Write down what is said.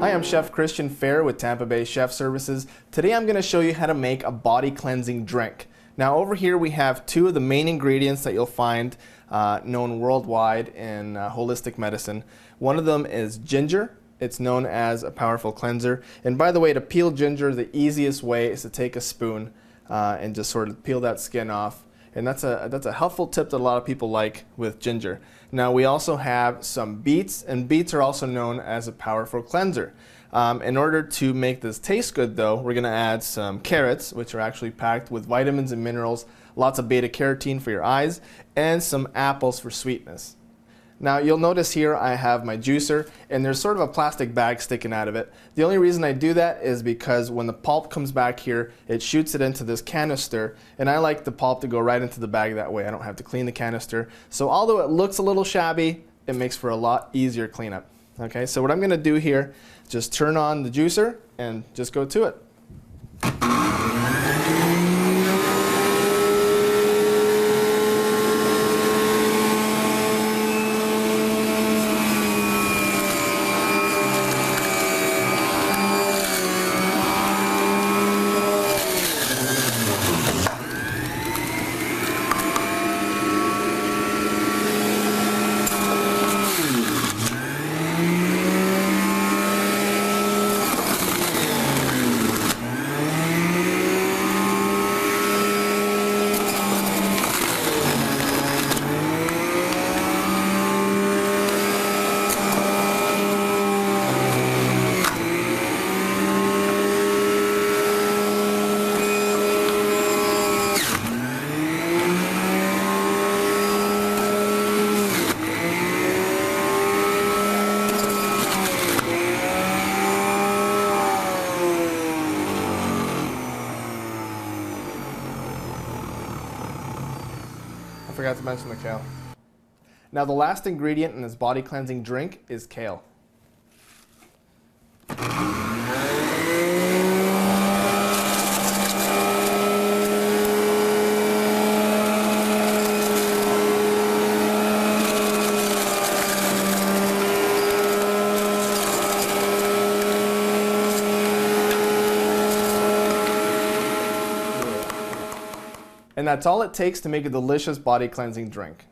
Hi, I'm Chef Christian Fair with Tampa Bay Chef Services. Today I'm going to show you how to make a body cleansing drink. Now over here we have two of the main ingredients that you'll find known worldwide in holistic medicine. One of them is ginger. It's known as a powerful cleanser. And by the way, to peel ginger, the easiest way is to take a spoon and just sort of peel that skin off. And that's a helpful tip that a lot of people like with ginger. Now we also have some beets, and beets are also known as a powerful cleanser. In order to make this taste good though, we're going to add some carrots, which are actually packed with vitamins and minerals, lots of beta carotene for your eyes, and some apples for sweetness. Now you'll notice here I have my juicer, and there's sort of a plastic bag sticking out of it. The only reason I do that is because when the pulp comes back here, it shoots it into this canister, and I like the pulp to go right into the bag that way. I don't have to clean the canister. So although it looks a little shabby, it makes for a lot easier cleanup. Okay, so what I'm going to do here, just turn on the juicer and just go to it. I forgot to mention the kale. Now the last ingredient in this body cleansing drink is kale. And that's all it takes to make a delicious body cleansing drink.